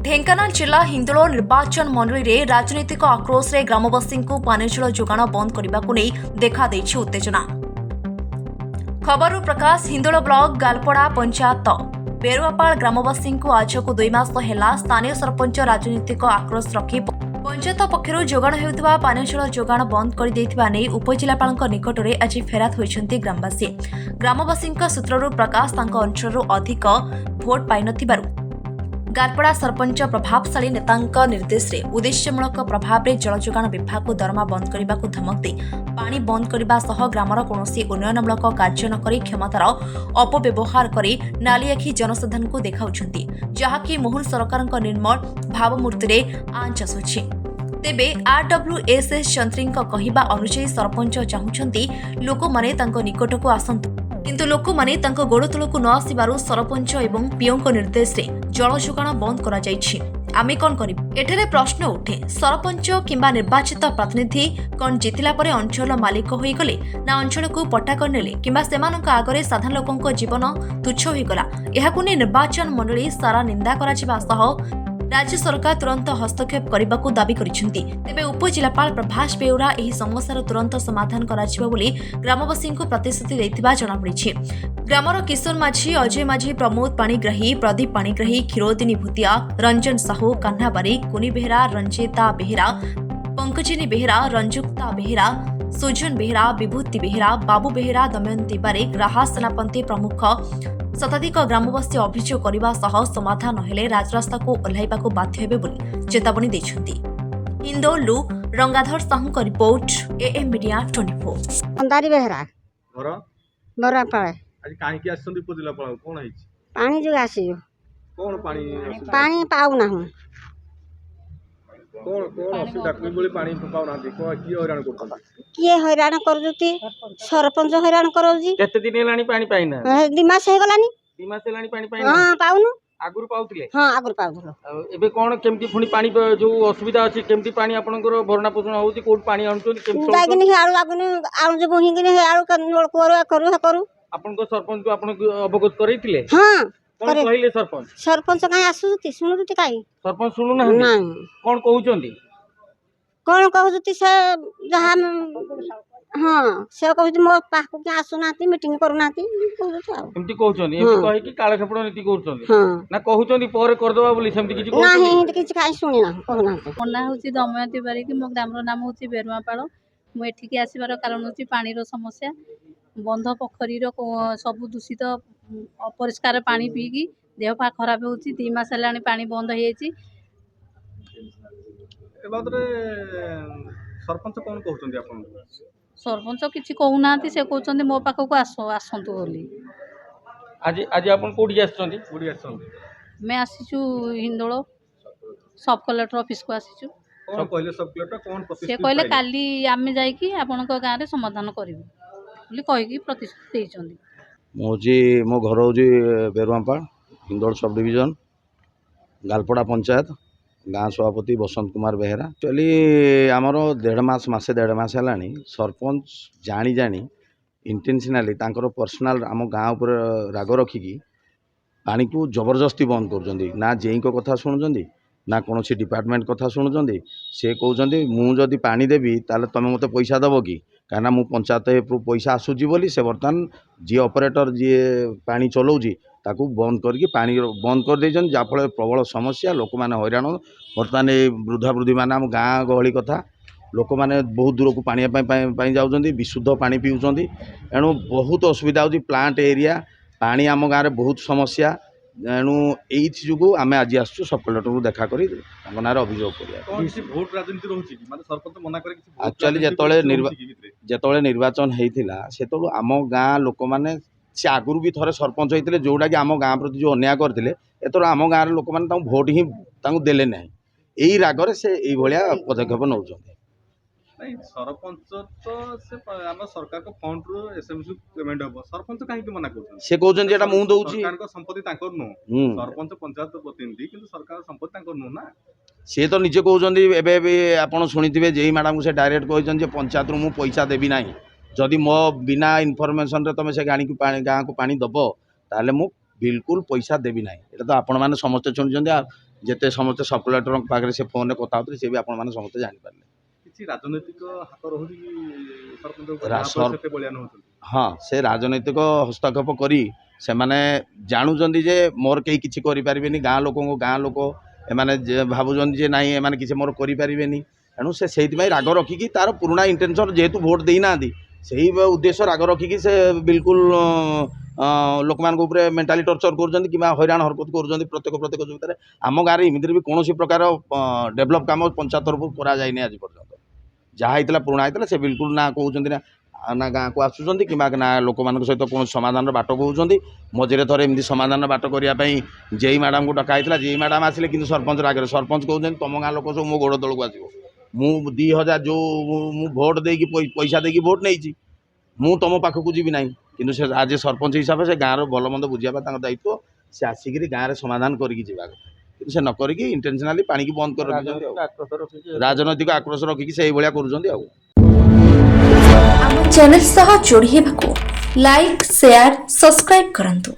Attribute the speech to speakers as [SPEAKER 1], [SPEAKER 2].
[SPEAKER 1] ढेंकानाल जिला हिंदोल निर्वाचन मंडली रे राजनीतिक आक्रोश रे ग्रामवासी को पानी जल जोगाण बंद करने को नहीं देखा देछि उत्तेजना। खबर प्रकाश हिंदोल ब्लॉक गालपड़ा पंचायत बेरुआपाल ग्रामवासी को आज को 2 मास है स्थानीय सरपंच राजनीतिक आक्रोश रखी पंचायत पक्षर जोगाण होता पानी जल जोगाण बंद कर उपजिलापाल निकट में आज फेरात होती ग्रामवासी। ग्रामवासी सूत्रु प्रकाश अंचल अधिक भोट पाई गालपड़ा सरपंच प्रभावशाली नेता निर्देश रे उद्देश्यमूलक प्रभाव में जल जोगाण विभाग को दरमा बंद करने को धमक दे पानी बंद करने सह ग्रामर कौनसी उन्नयनमूलक कार्य न करी क्षमतार अपव्यवहार कर नाली आखि जनसाधारण को देखाउछंती जहाँकि मोहन सरकार निर्मल भावमूर्ति में आंच आसुछि। तेबे RWSS चंद्री कहवा अनुसार सरपंच चाहूंती लोक माने तांको निकट को आसंतु किंतु लोक माने तांको गोड़ तलकू न आसिबारु सरपंच एवं पीओ निर्देश रे जल जोगाण बंद करा जायछि। आमे कोन करिबु एठारे प्रश्न उठे सरपंच किंबा निर्वाचित प्रतिनिधि कोन जितिला परे अंचल मालिक होई गले ना अंचल को पट्टा कर नेले किंबा सेमानक आगरे साधारण लोकंक जीवन तुच्छ होई गला एहाकु ने निर्वाचन मंडली सारा निंदा करा जिबा सह राज्य सरकार तुरंत हस्तक्षेप करने को दाबी करिसेंती। तेबे उपजिलापाल प्रभास बेउरा एही समस्यार तुरंत समाधान कराजिबा बोली ग्रामवासी को प्रतिश्रुति दैथिबा जଣା पड़िछि। ग्रामर किशोर माझी अजय माझी प्रमोद पाणीग्राही प्रदीप पाणीग्राही क्षीरोदिनी भूतिया रंजन साहू कान्हा बारिक कुनी बेहेरा रंजिता बेहेरा पंकजिनी बेहेरा रंजुक्ता बेहेरा सुजन बेहेरा विभूति बेहेरा बाबू बेहेरा दमयंती बारिक राहा सेनापति प्रमुख शताधिक ग्रामवासी अभियोग करने सह समाधान हेले राजरास्ता को ओह्लाइबा को बाध्य हेबे बोली चेतावनी दैछंती। हिंदोलु Rangadhar Sahu report AM media 24।
[SPEAKER 2] Andhari Behera
[SPEAKER 3] घर
[SPEAKER 2] बरा पाए
[SPEAKER 3] आज काहे की आछन उपजिलापाल कोन हैछि
[SPEAKER 2] पानी जो आसियो
[SPEAKER 3] कोन पानी
[SPEAKER 2] पानी पाऊ ना हूं
[SPEAKER 3] कोन कोन असुविधा कोई बोली पानी पाऊ नांती को की हैरान करथन
[SPEAKER 2] किए हैरान करजुती सरपंच हैरान करौजी
[SPEAKER 4] केते दिन हेलानी पानी पाइना
[SPEAKER 2] दिमास हे गलानी
[SPEAKER 4] दिमास हेलानी पानी पाइना
[SPEAKER 2] हां पाउनु
[SPEAKER 4] आगुर पाउतिले
[SPEAKER 2] हां आगुर पाउथलो
[SPEAKER 4] एबे कोन केमती फुनी पानी जो असुविधा अछि केमती पानी आपनकर भरणा पोषण होउची कोड पानी आणुचोनी केमती
[SPEAKER 2] जागिनी आळू आगुनी आळू जे बोहिगिनी हे आळू नोळ करू
[SPEAKER 4] आपनको सरपंच को आपन अवगत करैतिले
[SPEAKER 2] हां
[SPEAKER 4] कोन कहिले
[SPEAKER 2] सरपंच काई आसुती सुनुती काई
[SPEAKER 4] सरपंच सुनु ना
[SPEAKER 2] नहीं
[SPEAKER 4] कोन कहउचंदी
[SPEAKER 2] कोन कहउती से जहा हां से कहउती मो पाखु के आसुनाती मीटिंग करूनाती कहउती आ
[SPEAKER 4] एमती कहउचंदी एमती कहि कि काळे खपड़ नीति करउचंदी
[SPEAKER 2] हां
[SPEAKER 4] ना कहउचंदी पर कर दबा बोली सेमती किछि कहउचंदी
[SPEAKER 2] नाही किछि काई सुनि ना कहउनाती
[SPEAKER 5] मोना होची दमयंती बारिक मो ग्रामर नाम होची बेरुआपाल मु एठिकी आसीबार कारण होची पानी रो समस्या बंध पोखरी रो सब दूषित अपरिष्कार पानी पीकी देह पा खराब होची 2 मास हेलानी पानी बंद हेची
[SPEAKER 3] ए बात रे सरपंच कोन कहउचंदी आपन
[SPEAKER 5] सरपंच किछि कहउनांती से कहउचंदी मो पाखो को आसंतु बोली
[SPEAKER 4] आज आज आपन कोडी आछंदी
[SPEAKER 5] मैं आसीछु हिंदोल सब कलेक्टर ऑफिस को आसीछु
[SPEAKER 3] कोन कहले सब कलेक्टर कोन
[SPEAKER 5] से
[SPEAKER 3] प्रतिश्रुति
[SPEAKER 5] कहले काली आमे जाई कि आपन को गां रे समाधान करिवु बोली कहि कि प्रतिश्रुति देइचंदी
[SPEAKER 6] मो घर हूँ बेरुआपाल हिंदोल सब डिविजन गालपड़ा पंचायत गाँ सभापति बसंत कुमार बेहेरा एक्चुअली आमर 1.5 मास मासे 1.5 मास है सरपंच जानी जानी इंटेंशनली तांकर पर्सनल आम गाँ उपर राग रखिकी पानी को जबरदस्ती बंद कर ना जेई को कथा शुणुंट ना कौन डिपार्टमेंट कथा शुणुंट से कहते मुझे पानी देवी ताले तुम मत पैसा दब कि कहीं मु पंचायत पैसा आसूची बोली से बर्तमान जी ऑपरेटर जी पानी चलाऊँगी ताकू बंद करके पानी बंद कर देछन जाफल प्रबल समस्या लोक मैंने हैरान बर्तमान वृद्धा वृद्धि मैंने आम गाँ गहली कथा लोक मैंने बहुत दूर को पानी जाऊँच विशुद्ध पानी पीउछन एणु बहुत असुविधा होची प्लांट एरिया पानी आम गाँव में बहुत समस्या एणु जो आम आज आसु सब कलेक्टर को देखा करी ना अभियोग एक्चुअली जिते निर्वाचन होता से आम गाँ लोक मैंने से आगुरी भी थे सरपंच होते जोटा कि आम गाँ प्रति जो अन्याय करते एथर आम गाँव लोक मैंने भोट ही देले ना यही रागरे से यह पदक्षेप नौ
[SPEAKER 3] सरपंच तो से हम सरकार को फंड रो एसएमसी पेमेंट हो सरपंच काहे कि मना करछन
[SPEAKER 6] से कहउछन जेटा मु दउची
[SPEAKER 3] सरकार को संपत्ति ताकर नो सरपंच पंचायत प्रतिनिधि किंतु सरकार संपत्ति ताकर नो ना
[SPEAKER 6] से तो निजे कहउछन एबे भी आपण सुनिथिबे जेई मैडम को से डायरेक्ट कहउछन जे पंचायत रो मु पैसा देबी नाही जदि मो बिना इनफॉरमेशन रे तमे से गाँ को पानी दबो ताले मु बिल्कुल पैसा देबी नाही एटा तो आपण माने समस्त सुनिछन ଯେତେ ସମସ୍ତେ ସବ୍ କଲେକ୍ଟରଙ୍କ ପାଖରେ ସେ ଫୋନ୍ରେ କଥା ହେଉଥିଲେ ସେ ବି ଆପଣମାନେ ସମସ୍ତେ ଜାଣିପାରିଲେ।
[SPEAKER 3] କିଛି ରାଜନୈତିକ ହାତ ରହୁଛି କି
[SPEAKER 6] ସରପଞ୍ଚ
[SPEAKER 3] ବଳିଆନ ହଉଛନ୍ତି?
[SPEAKER 6] ହଁ, ସେ ରାଜନୈତିକ ହସ୍ତକ୍ଷେପ କରି ସେମାନେ ଜାଣୁଛନ୍ତି ଯେ ମୋର କେହି କିଛି କରିପାରିବେନି, ଗାଁ ଲୋକ ଏମାନେ ଭାବୁଛନ୍ତି ଯେ ନାଇଁ ଏମାନେ କିଛି ମୋର କରିପାରିବେନି, ତେଣୁ ସେ ସେଇଥିପାଇଁ ରାଗ ରଖିକି ତାର ପୁରୁଣା ଇଣ୍ଟେନସନ୍ ଯେହେତୁ ଭୋଟ୍ ଦେଇନାହାନ୍ତି ସେଇ ଉଦ୍ଦେଶ୍ୟ ରାଗ ରଖିକି ସେ ବିଲକୁଲ ଲୋକମାନଙ୍କ ଉପରେ ମେଣ୍ଟାଲି ଟର୍ଚର କରୁଛନ୍ତି କିମ୍ବା ହଇରାଣ ହରକତ କରୁଛନ୍ତି ପ୍ରତ୍ୟେକ ଯୋଗିତାରେ। ଆମ ଗାଁରେ ଏମିତିରେ ବି କୌଣସି ପ୍ରକାର ଡେଭଲପ୍ କାମ ପଞ୍ଚାୟତ ତରଫରୁ କରାଯାଇନି ଆଜି ପର୍ଯ୍ୟନ୍ତ। ଯାହା ହେଇଥିଲା ପୁରୁଣା ହେଇଥିଲା ସେ ବିଲକୁଲ ନା କହୁଛନ୍ତି ନା ଗାଁକୁ ଆସୁଛନ୍ତି କିମ୍ବା ନା ଲୋକମାନଙ୍କ ସହିତ କୌଣସି ସମାଧାନର ବାଟ କହୁଛନ୍ତି। ମଝିରେ ଥରେ ଏମିତି ସମାଧାନର ବାଟ କରିବା ପାଇଁ ଜେଇ ମ୍ୟାଡ଼ାମକୁ ଡକା ହେଇଥିଲା, ଜେଇ ମ୍ୟାଡ଼ାମ ଆସିଲେ କିନ୍ତୁ ସରପଞ୍ଚ ରାଗରେ ସରପଞ୍ଚ କହୁଛନ୍ତି ତମ ଗାଁ ଲୋକ ସବୁ ମୋ ଗୋଡ଼ ତଳକୁ ଆସିବ, ମୁଁ 2000 ଯେଉଁ ମୁଁ ଭୋଟ୍ ଦେଇକି ପଇସା ଦେଇକି ଭୋଟ୍ ନେଇଛି ମୁଁ ତମ ପାଖକୁ ଯିବି ନାହିଁ। କିନ୍ତୁ ସେ ଆଜି ସରପଞ୍ଚ ହିସାବରେ ସେ ଗାଁର ଭଲ ମନ୍ଦ ବୁଝିବା ପାଇଁ ତାଙ୍କ ଦାୟିତ୍ୱ, ସେ ଆସିକିରି ଗାଁରେ ସମାଧାନ କରିକି ଯିବା କଥା, କିନ୍ତୁ ସେ ନ କରିକି ଇଣ୍ଟେନସନାଲି ପାଣିକି ବନ୍ଦ କରି ରଖିଛନ୍ତି ଆଉ ରାଜନୈତିକ ଆକ୍ରୋଶ ରଖିକି ସେଇଭଳିଆ କରୁଛନ୍ତି ଆଉ।
[SPEAKER 1] ଆମ ଚ୍ୟାନେଲ ସହ ଯୋଡ଼ି ହେବାକୁ ଲାଇକ୍, ସେୟାର, ସବସ୍କ୍ରାଇବ୍ କରନ୍ତୁ।